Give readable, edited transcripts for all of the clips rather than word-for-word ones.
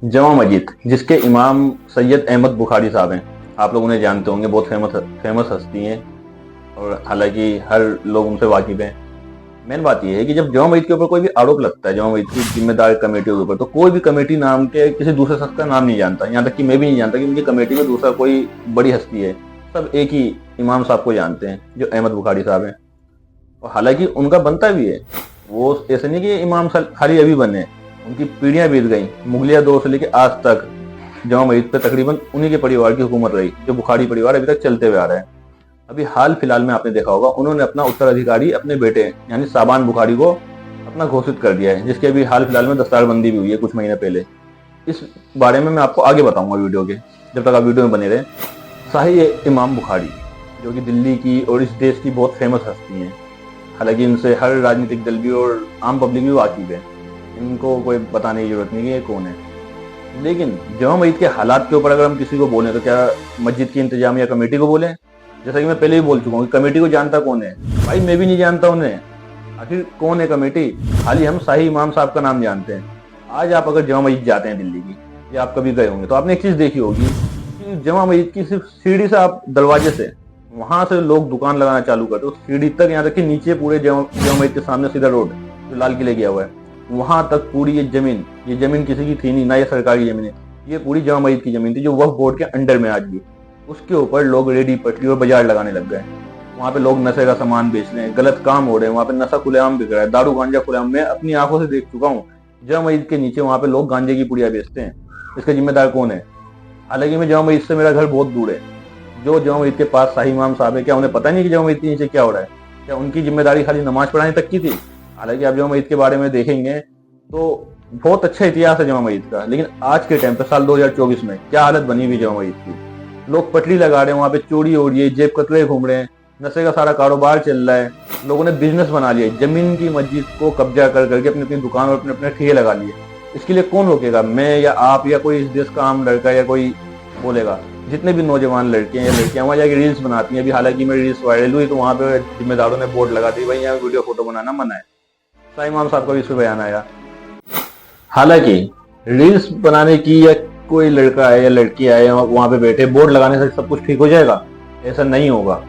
जमा मस्जिद, जिसके इमाम सैयद अहमद बुखारी साहब हैं। आप लोग उन्हें जानते होंगे, बहुत फेमस हस्ती हैं और हालांकि हर लोग उनसे वाकिफ हैं। मेन बात यह है कि जब जमा मस्जिद के ऊपर कोई भी आरोप लगता है, जमा मस्जिद की जिम्मेदार कमेटियों के ऊपर, तो कोई भी कमेटी नाम के किसी दूसरे शख्स का नाम नहीं जानता। यहाँ तक कि मैं भी नहीं जानता कि उनकी कमेटी में दूसरा कोई बड़ी हस्ती है। सब एक ही इमाम साहब को जानते हैं, जो अहमद बुखारी साहब हैं। और हालांकि उनका बनता भी है। वो ऐसे नहीं कि इमाम खाली अभी बने, उनकी पीढ़ियां बीत गई। मुगलिया दौर से लेकर आज तक जमा मस्जिद पे तकरीबन उन्हीं के परिवार की हुकूमत रही, जो बुखारी परिवार अभी तक चलते हुए आ रहे हैं। अभी हाल फिलहाल में आपने देखा होगा, उन्होंने अपना उत्तराधिकारी अपने बेटे यानी साबान बुखारी को अपना घोषित कर दिया है, जिसकी अभी हाल फिलहाल में दस्तारबंदी भी हुई है कुछ महीने पहले। इस बारे में मैं आपको आगे बताऊंगा वीडियो के, जब तक आप वीडियो में बने रहे। शाही इमाम बुखारी, जो कि दिल्ली की और इस देश की बहुत फेमस हस्ती हैं। हालांकि इनसे हर राजनीतिक दल भी और आम पब्लिक भी वाकिफ है, इनको कोई बताने की जरूरत नहीं कि ये कौन है। लेकिन जमा मस्जिद के हालात के ऊपर अगर हम किसी को बोलें, तो क्या मस्जिद की इंतजामिया कमेटी को बोलें? जैसा कि मैं पहले भी बोल चुका हूँ कि कमेटी को जानता कौन है? भाई मैं भी नहीं जानता उन्हें। आखिर कौन है कमेटी? खाली हम शाही इमाम साहब का नाम जानते हैं। आज आप अगर जमा मस्जिद जाते हैं दिल्ली की, या आप कभी गए होंगे, तो आपने एक चीज देखी होगी कि जमा मस्जिद की सिर्फ सीढ़ी से, आप दरवाजे से वहां से लोग दुकान लगाना चालू करते, उस सीढ़ी तक, यहाँ तक कि नीचे पूरे जमा मस्जिद के सामने सीधा रोड जो लाल किले गया हुआ है, वहां तक पूरी ये जमीन किसी की थी नहीं, ना ये सरकारी जमीन है। ये पूरी जमा मस्जिद की जमीन थी, जो वक्फ बोर्ड के अंडर में आज भी। उसके ऊपर लोग रेडी पटरी और बाजार लगाने लग गए। वहाँ पे लोग नशे का सामान बेच रहे हैं, गलत काम हो रहे हैं, वहाँ पे नशा खुलेआम बिक रहा है, दारू गांजा खुलेआम। मैं अपनी आंखों से देख चुका हूँ, जमा मस्जिद के नीचे वहाँ पे लोग गांजे की पुड़िया बेचते हैं। इसका जिम्मेदार कौन है? हालांकि मैं जमा मस्जिद से, मेरा घर बहुत दूर है। जो जमा मस्जिद के पास शाही इमाम साहब है, क्या उन्हें पता नहीं कि जमा मस्जिद के नीचे क्या हो रहा है? क्या उनकी जिम्मेदारी खाली नमाज पढ़ाने तक की थी? हालांकि आप जमा मस्जिद के बारे में देखेंगे तो बहुत अच्छा इतिहास है जमा मस्जिद का। लेकिन आज के टाइम पे, साल 2024 में, क्या हालत बनी हुई जमा मस्जिद की। लोग पटरी लगा रहे हैं, वहां पे चोरी हो रही है, जेब कतरे घूम रहे हैं, नशे का सारा कारोबार चल रहा है। लोगों ने बिजनेस बना लिया, जमीन की मस्जिद को कब्जा कर करके अपनी अपनी दुकान और अपने अपने ठेके लगा लिए। इसके लिए कौन रोकेगा? मैं या आप या कोई इस देश का आम लड़का या कोई बोलेगा? जितने भी नौजवान लड़के हैं या लड़कियां वहां जाके रील्स बनाती हैं। अभी हालांकि मेरी रील्स वायरल हुई, तो वहां पे जिम्मेदारों ने बोर्ड लगा दी, भाई यहाँ वीडियो फोटो बनाना मना है। शाही इमाम साहब का भी इस पर बयान आया। हालांकि रील्स बनाने की, या कोई लड़का है या लड़की आए वहां पे बैठे, बोर्ड लगाने से सब कुछ ठीक हो जाएगा? ऐसा नहीं होगा।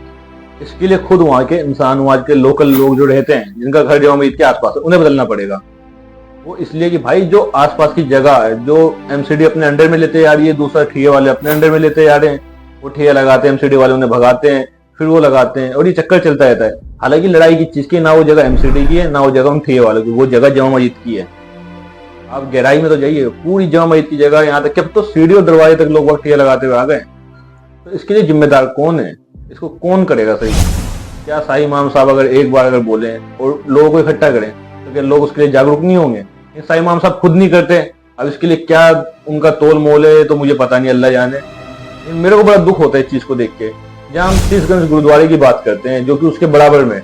इसके लिए खुद वहां के इंसान, वहां के लोकल लोग जो रहते हैं, जिनका घर जमा मस्जिद के आसपास है, उन्हें बदलना पड़ेगा। वो इसलिए कि भाई जो आसपास की जगह है, जो एमसीडी अपने अंडर में लेते आ रही है, दूसरा ठेके वाले अपने अंडर में लेते आ रहे हैं, वो ठेके लगाते हैं, एमसीडी वाले उन्हें भगाते हैं, फिर वो लगाते हैं, और ये चक्कर चलता रहता है। हालांकि लड़ाई की चीज की, ना वो जगह एमसीडी की है, ना वो जगह उन ठेके वालों की, वो जगह जमा मस्जिद की है। आप गहराई में तो जाइए, पूरी जमा मस्जिद की जगह, यहाँ तक कि अब तो सीढ़ी और दरवाजे तक लोग ठेके लगाते हुए आ गए। तो इसके लिए जिम्मेदार कौन है? इसको कौन करेगा सही? क्या शाही इमाम साहब अगर एक बार अगर बोले और लोगों को इकट्ठा करें, तो क्या लोग उसके लिए जागरूक नहीं होंगे? शाही इमाम साहब खुद नहीं करते। अब इसके लिए क्या उनका तोल मोल है तो मुझे पता नहीं, अल्लाह जाने। मेरे को बड़ा दुख होता है इस चीज को देख के। जहाँ हम शीशगंज गुरुद्वारे की बात करते हैं, जो कि उसके बराबर में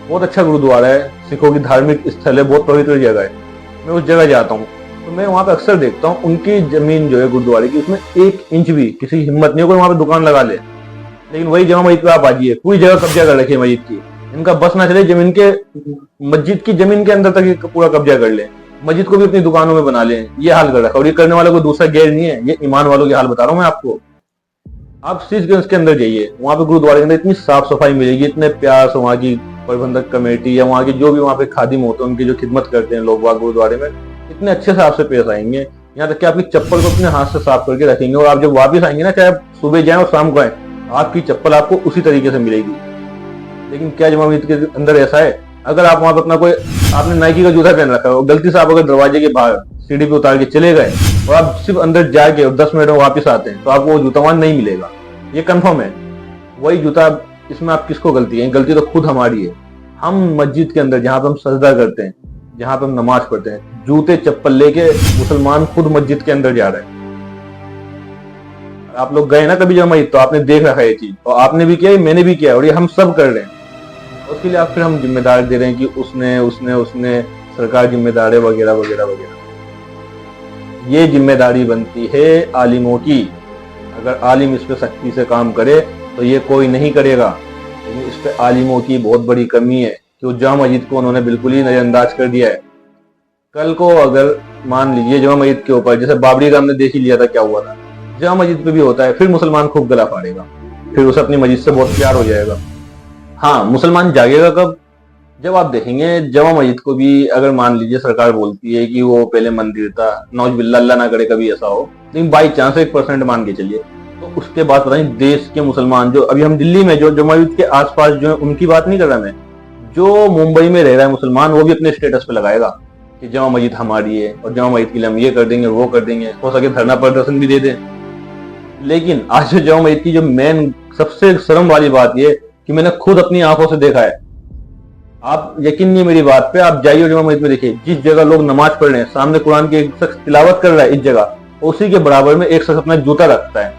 बहुत अच्छा गुरुद्वारा है, सिखों की धार्मिक स्थल है, बहुत पवित्र जगह है। मैं उस जगह जाता हूँ तो मैं वहां पे अक्सर देखता हूँ, उनकी जमीन जो है गुरुद्वारे की, उसमें 1 इंच भी किसी की हिम्मत नहीं हो वहां पे दुकान लगा ले। लेकिन वही जमा मस्जिद पे आप आजिए, पूरी जगह कब्जा कर रखी है मस्जिद की। इनका बस ना चले जमीन के, मस्जिद की जमीन के अंदर तक पूरा कब्जा कर ले, मस्जिद को भी अपनी दुकानों में बना ले। ये हाल कर रखा। और ये करने वाला कोई दूसरा गैर नहीं है, ये ईमान वालों के हाल बता रहा हूँ मैं आपको। आप शीशगंज के अंदर जाइए, वहां पे गुरुद्वारे के अंदर इतनी साफ सफाई मिलेगी, इतने प्यार से वहां की प्रबंधक कमेटी या वहां के जो भी वहां पे खादिम होते हैं, उनकी जो खिदमत करते हैं लोग वहां गुरुद्वारे में, इतने अच्छे से आपसे पेश आएंगे। यहाँ तक कि आपकी चप्पल को अपने हाथ से साफ करके रखेंगे, और आप जब वापिस आएंगे ना, चाहे आप सुबह जाएं और शाम को आए, आपकी चप्पल आपको उसी तरीके से मिलेगी। लेकिन क्या जमा मस्जिद के अंदर ऐसा है? अगर आप वहां पर अपना कोई, आपने नाइकी का जूता पहन रखा है, गलती से आप अगर दरवाजे के बाहर सीढ़ी पे उतार के चले गए और आप सिर्फ अंदर जाके और 10 मिनट में वापस आते हैं, तो आपको वो जूता वहां नहीं मिलेगा। ये कंफर्म है। वही जूता, इसमें आप किसको गलती है? गलती तो खुद हमारी है। हम मस्जिद के अंदर, जहां पर हम सजदा करते हैं, जहां पर हम नमाज पढ़ते हैं, जूते चप्पल लेके मुसलमान खुद मस्जिद के अंदर जा रहे हैं। आप लोग गए ना कभी जमा मस्जिद, तो आपने देख रखा है ये चीज, और आपने भी किया, मैंने भी किया, और ये हम सब कर रहे हैं। उसके लिए आप फिर हम जिम्मेदार दे रहे हैं कि उसने उसने उसने सरकार जिम्मेदार है, वगैरह वगैरह वगैरह। ये जिम्मेदारी बनती है आलिमों की। अगर आलिम इस पे सख्ती से काम करे तो ये कोई नहीं करेगा। लेकिन इस पे आलिमों की बहुत बड़ी कमी है कि जमा मस्जिद को उन्होंने बिल्कुल ही नजरअंदाज कर दिया है। कल को अगर मान लीजिए जमा मस्जिद के ऊपर, जैसे बाबरी का हमने देख ही लिया था क्या हुआ था, जमा मस्जिद पे भी होता है, फिर मुसलमान खूब गला फाड़ेगा, फिर उसे अपनी मस्जिद से बहुत प्यार हो जाएगा। हाँ, मुसलमान जागेगा कब? जब आप देखेंगे जमा मस्जिद को भी, अगर मान लीजिए सरकार बोलती है कि वो पहले मंदिर था, नौज बिल्ला, अल्लाह ना करे कभी ऐसा हो, लेकिन बाई चांस 1% मान के चलिए, तो उसके बाद पता नहीं देश के मुसलमान, जो अभी हम दिल्ली में जो जमा मस्जिद के आसपास जो है उनकी बात नहीं कर रहा मैं, जो मुंबई में रह रहा है मुसलमान, वो भी अपने स्टेटस पे लगाएगा कि जमा मस्जिद हमारी है और जमा मस्जिद के लिए हम ये कर देंगे वो कर देंगे, हो सके धरना प्रदर्शन भी दे दें। लेकिन आज जो जमा मस्जिद की जो मेन सबसे शर्म वाली बात ये कि मैंने खुद अपनी आंखों से देखा है, आप यकीन नहीं मेरी बात पे, आप जाइए जमा मस्जिद में देखिए, जिस जगह लोग नमाज पढ़ रहे हैं, सामने कुरान की एक शख्स तिलावत कर रहा है इस जगह, उसी के बराबर में एक शख्स अपना जूता रखता है।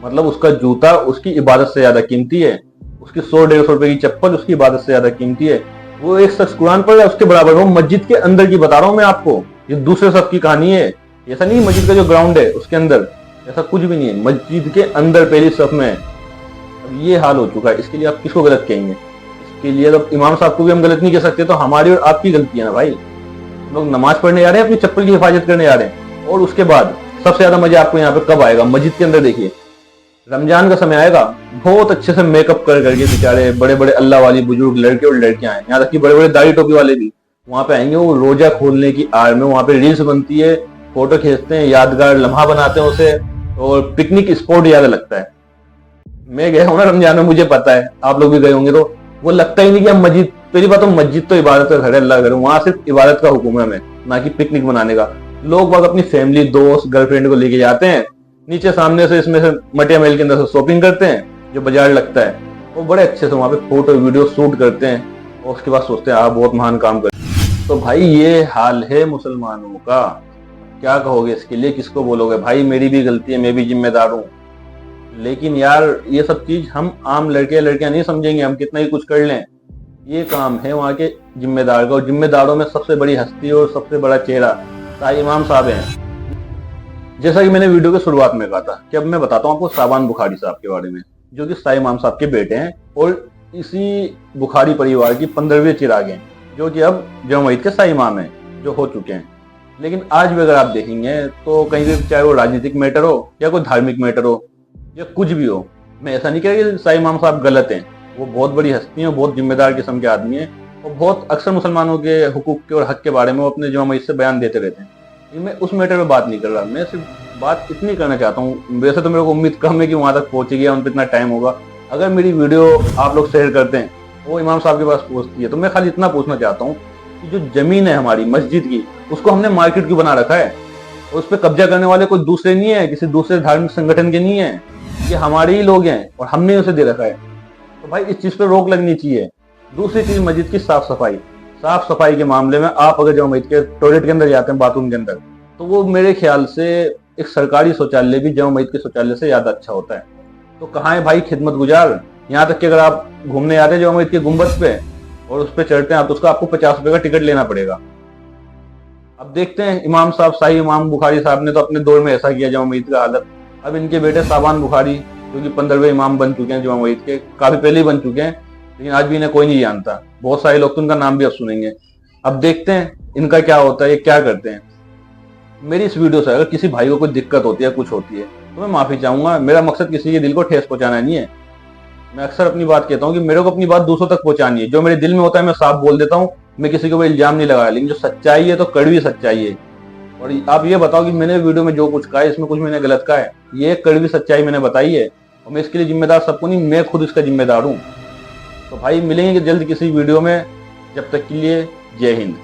मतलब उसका जूता उसकी इबादत से ज्यादा कीमती है, उसकी 100-150 रुपए की चप्पल उसकी इबादत से ज्यादा कीमती है। वो एक शख्स कुरान पढ़ रहा है उसके बराबर, वो मस्जिद के अंदर की बता रहा हूं मैं आपको, ये दूसरे शख्स की कहानी है। ऐसा नहीं मस्जिद का जो ग्राउंड है उसके अंदर, ऐसा कुछ भी नहीं है, मस्जिद के अंदर पहली सफ में। अब ये हाल हो चुका है, इसके लिए आप किसको गलत कहेंगे? इसके लिए तो इमाम साहब को भी हम गलत नहीं कह सकते, तो हमारी और आपकी गलती है ना भाई। लोग नमाज पढ़ने जा रहे हैं, अपनी चप्पल की हिफाजत करने जा रहे हैं, और उसके बाद सबसे ज्यादा मजा आपको यहाँ पे कब आएगा? मस्जिद के अंदर देखिए, रमजान का समय आएगा, बहुत अच्छे से मेकअप कर करके बेचारे बड़े बड़े अल्लाह वाली बुजुर्ग लड़के और लड़कियां हैं, यहाँ तक कि बड़े बड़े दाढ़ी टोपी वाले भी वहां पे आएंगे। वो रोजा खोलने की आड़ में वहां पे रील्स बनती है, फोटो खींचते हैं, यादगार लम्हा बनाते हैं उसे, और पिकनिक स्पॉट ज्यादा लगता है। मैं गया हूँ ना रमजान में, मुझे पता है, आप लोग भी गए होंगे, तो वो लगता ही नहीं कि हम मस्जिद, पहली बात तो मस्जिद तो इबादत का घर है, अल्लाह घर, वहां सिर्फ इबादत का हुक्म है हमें, ना कि पिकनिक मनाने का। लोग बाग अपनी फैमिली, दोस्त, गर्लफ्रेंड को लेके जाते हैं, नीचे सामने से इसमें से मटिया महल के अंदर से शॉपिंग करते हैं, जो बाजार लगता है, वो बड़े अच्छे से वहां पे फोटो वीडियो शूट करते हैं, और उसके बाद सोचते हैं आप बहुत महान काम कर। तो भाई ये हाल है मुसलमानों का, क्या कहोगे इसके लिए? किसको बोलोगे? भाई मेरी भी गलती है, मैं भी जिम्मेदार हूँ, लेकिन यार ये सब चीज हम आम लड़के लड़कियां नहीं समझेंगे, हम कितना ही कुछ कर लें, ये काम है वहाँ के जिम्मेदार का। और जिम्मेदारों में सबसे बड़ी हस्ती और सबसे बड़ा चेहरा शाही इमाम साहब हैं। जैसा कि मैंने वीडियो की शुरुआत में कहा था कि अब मैं बताता हूँ आपको साबान बुखारी साहब के बारे में, जो कि शाही इमाम साहब के बेटे हैं और इसी बुखारी परिवार की 15वीं चिराग हैं, जो कि अब जमा मस्जिद के शाही इमाम हैं, जो हो चुके हैं। लेकिन आज भी अगर आप देखेंगे तो कहीं भी, चाहे वो राजनीतिक मैटर हो या कोई धार्मिक मैटर हो या कुछ भी हो, मैं ऐसा नहीं कह रहा कि शाही इमाम साहब गलत हैं, वो बहुत बड़ी हस्ती हैं, बहुत जिम्मेदार किस्म के आदमी हैं, और बहुत अक्सर मुसलमानों के हुकूक के और हक के बारे में वो अपने जमा मस्जिद से बयान देते रहते हैं। मैं उस मैटर में बात नहीं कर रहा, मैं सिर्फ बात इतनी करना चाहता हूँ, वैसे तो मेरे को उम्मीद कम है कि वहां तक पहुंचेगी, उन पर इतना टाइम होगा। अगर मेरी वीडियो आप लोग शेयर करते हैं, वो इमाम साहब के पास पहुंचती है, तो मैं खाली इतना पूछना चाहता हूँ कि जो जमीन है हमारी मस्जिद की, उसको हमने मार्केट क्यों बना रखा है? और उस पर कब्जा करने वाले कोई दूसरे नहीं है, किसी दूसरे धार्मिक संगठन के नहीं है, ये हमारे ही लोग हैं और हमने उसे दे रखा है। तो भाई इस चीज पे रोक लगनी चाहिए। दूसरी चीज, मस्जिद की साफ सफाई। साफ सफाई के मामले में आप अगर जमा मस्जिद के टॉयलेट के अंदर जाते हैं, बाथरूम के अंदर, तो वो मेरे ख्याल से एक सरकारी शौचालय भी जमा मस्जिद के शौचालय से ज्यादा अच्छा होता है। तो कहाँ है भाई खिदमत गुजार? यहाँ तक कि अगर आप घूमने आते हैं जमा मस्जिद के गुंबद पे और उस पर चढ़ते हैं आप, तो उसका आपको 50 रुपए का टिकट लेना पड़ेगा। अब देखते हैं, इमाम साहब शाही इमाम बुखारी साहब ने तो अपने दौर में ऐसा किया जमा मस्जिद का हालत। अब इनके बेटे साबान बुखारी, जो कि 15वें इमाम बन चुके हैं जमा मस्जिद के, काफी पहले ही बन चुके हैं, लेकिन आज भी इन्हें कोई नहीं जानता। बहुत सारे लोग तो उनका नाम भी अब सुनेंगे। अब देखते हैं इनका क्या होता है, ये क्या करते हैं। मेरी इस वीडियो से अगर किसी भाई को कोई दिक्कत होती है, कुछ होती है, तो मैं माफी चाहूंगा। मेरा मकसद किसी के दिल को ठेस पहुंचाना नहीं है। मैं अक्सर अपनी बात कहता हूँ कि मेरे को अपनी बात दूसरों तक पहुंचानी है। जो मेरे दिल में होता है मैं साफ बोल देता हूँ, मैं किसी को इल्जाम नहीं लगाया, लेकिन जो सच्चाई है तो कड़वी सच्चाई है। और आप ये बताओ कि मैंने वीडियो में जो कुछ कहा है, इसमें कुछ मैंने गलत कहा है? ये कड़वी सच्चाई मैंने बताई है, और मैं इसके लिए जिम्मेदार सबको नहीं, मैं खुद इसका जिम्मेदार हूँ। तो भाई मिलेंगे जल्द किसी वीडियो में, जब तक के लिए जय हिंद।